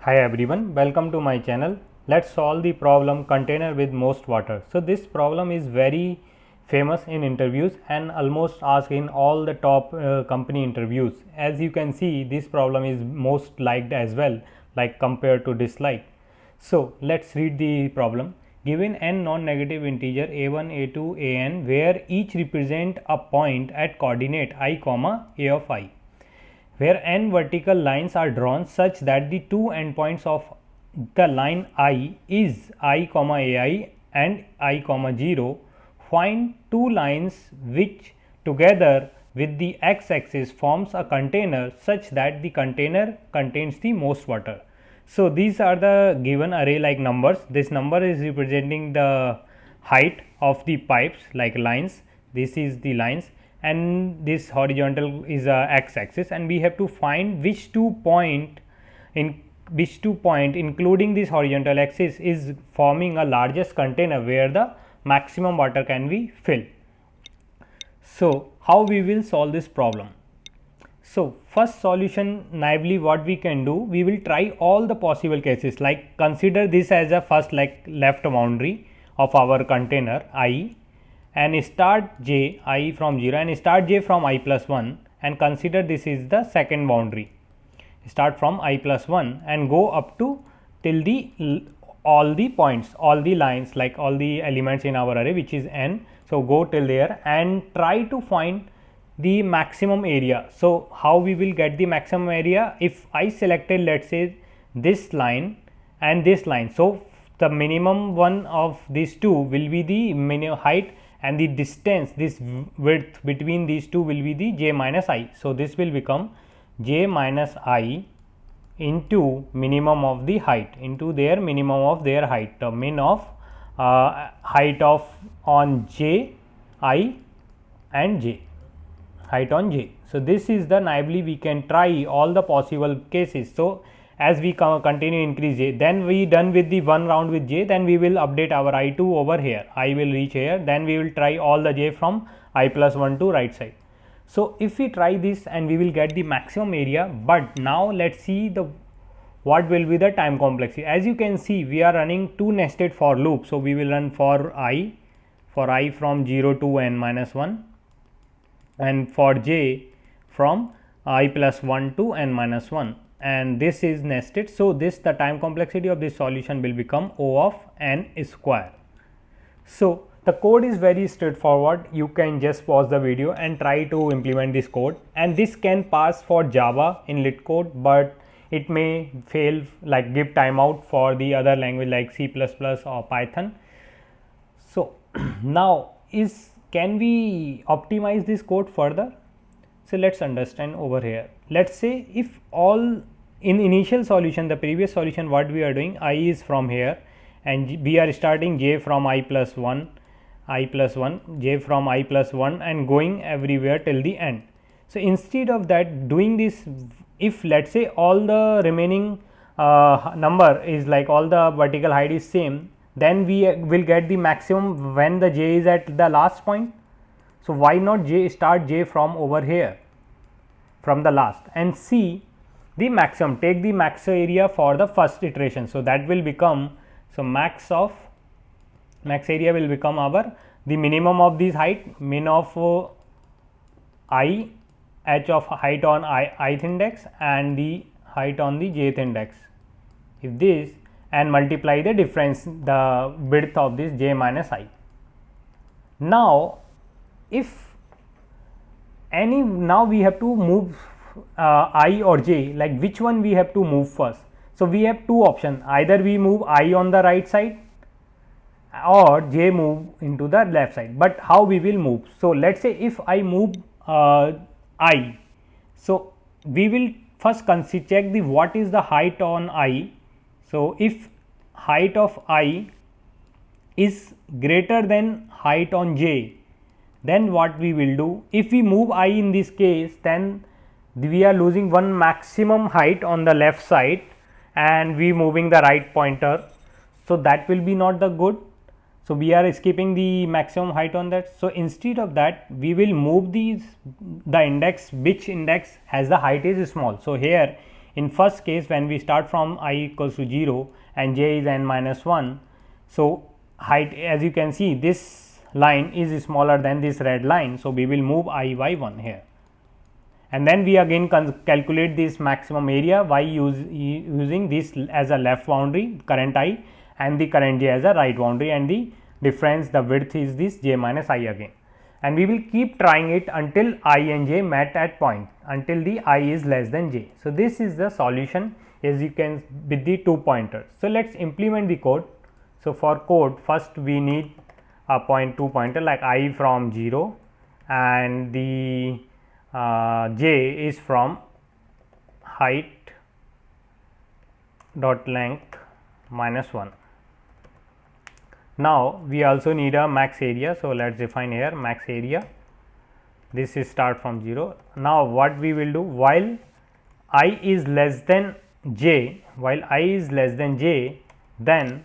Hi everyone, welcome to my channel. Let's solve the problem container with most water. So this problem is very famous in interviews and almost asked in all the top company interviews. As you can see, this problem is most liked as well, like compared to dislike. So let's read the problem. Given n non-negative integer a1, a2, an where each represent a point at coordinate I comma a of I, where n vertical lines are drawn such that the two endpoints of the line I is I comma ai and I comma 0, find two lines which together with the x axis forms a container such that the container contains the most water. So these are the given array like numbers. This number is representing the height of the pipes like lines. This is the lines and this horizontal is a x axis, and we have to find which two point including this horizontal axis is forming a largest container where the maximum water can be filled. So how we will solve this problem? So first solution, naively what we can do, we will try all the possible cases, like consider this as a first like left boundary of our container I, and start j I from 0 and start j from I plus 1, and consider this is the second boundary, start from I plus 1 and go up to till the all the points, all the lines, like all the elements in our array which is n. So go till there and try to find the maximum area. So how we will get the maximum area? If I selected, let's say, this line and this line, so the minimum one of these two will be the minimum height, and the distance, this width between these two will be the j minus I. So this will become j minus I into minimum of the height into their minimum of their height, the min of height of on j I and j, height on j. So this is the naively we can try all the possible cases. So as we continue increase j, then we done with the one round with j, then we will update our I2 over here, I will reach here, then we will try all the j from I plus 1 to right side. So if we try this and we will get the maximum area, but now let's see the what will be the time complexity. As you can see, we are running two nested for loop. So we will run for I from 0 to n minus 1 and for j from I plus 1 to n minus 1, and this is nested. So this the time complexity of this solution will become O of n square. So the code is very straightforward. You can just pause the video and try to implement this code, and this can pass for Java in LeetCode, but it may fail, like give timeout for the other language like C++ or Python. So now can we optimize this code further? So let's understand over here. Let's say if all in initial solution, the previous solution, what we are doing, I is from here and we are starting j from I plus 1, j from I plus 1 and going everywhere till the end. So instead of that, doing this, if let's say all the remaining number is like all the vertical height is same, then we will get the maximum when the j is at the last point. So why not start j from over here, from the last, and see the maximum, take the max area for the first iteration. So that will become, so max area will become our the minimum of this height, min of I, h of height on ith index and the height on the jth index, if this, and multiply the difference, the width of this j minus I. Now if any, now we have to move I or j, like which one we have to move first. So we have two options, either we move I on the right side or j move into the left side, but how we will move? So let's say if I move I, so we will first check the what is the height on I. So if height of I is greater than height on j, then what we will do? If we move I in this case, then we are losing one maximum height on the left side and we moving the right pointer, so that will be not the good. So we are skipping the maximum height on that. So instead of that, we will move the index, which index has the height is small. So here In first case, when we start from I equals to 0 and j is n minus 1, so height, as you can see, this line is smaller than this red line. So, we will move I by 1 here, and then we again calculate this maximum area by using this as a left boundary current I and the current j as a right boundary, and the difference, the width is this j minus I again, and we will keep trying it until I and j met at point, until the I is less than j. So, this is the solution, as you can, with the 2 pointers. So, let us implement the code. So, for code, first we need a 2 pointer like I from 0 and the j is from height dot length minus 1. Now, we also need a max area. So, let us define here max area. This is start from 0. Now, what we will do, while I is less than j, then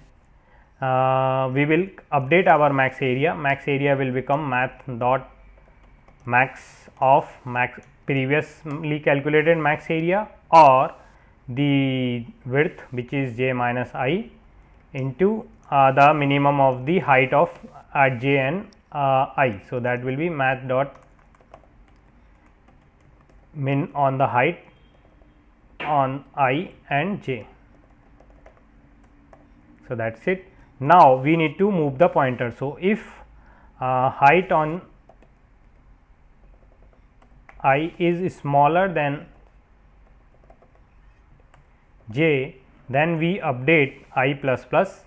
we will update our max area. Max area will become math dot max of previously calculated max area, or the width, which is j minus I, into the minimum of the height of j and I. So, that will be math dot min on the height on I and j. So, that is it. Now, we need to move the pointer. So, if height on I is smaller than j, then we update I plus plus,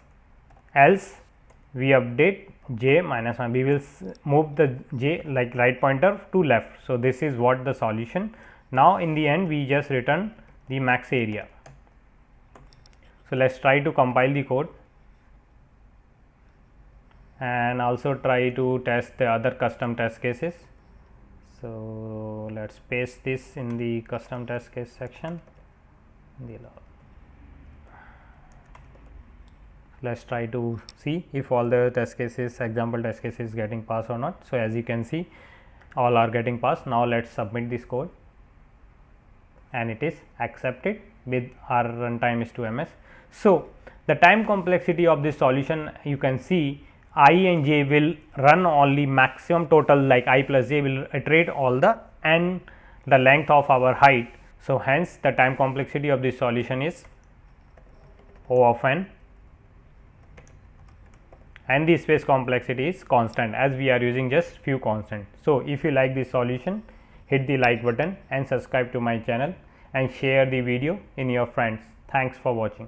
else we update j minus 1. We will move the j like right pointer to left. So, this is what the solution. Now, in the end we just return the max area. So, let us try to compile the code and also try to test the other custom test cases. So, let us paste this in the custom test case section. Let us try to see if all the test cases, example test cases, getting passed or not. So, as you can see, all are getting passed. Now, let us submit this code, and it is accepted with our runtime is 2 ms. So, the time complexity of this solution, you can see I and j will run only maximum total, like I plus j will iterate all the n, the length of our height. So, hence the time complexity of this solution is O of n, and the space complexity is constant, as we are using just few constants. So, if you like this solution, hit the like button and subscribe to my channel and share the video in your friends. Thanks for watching.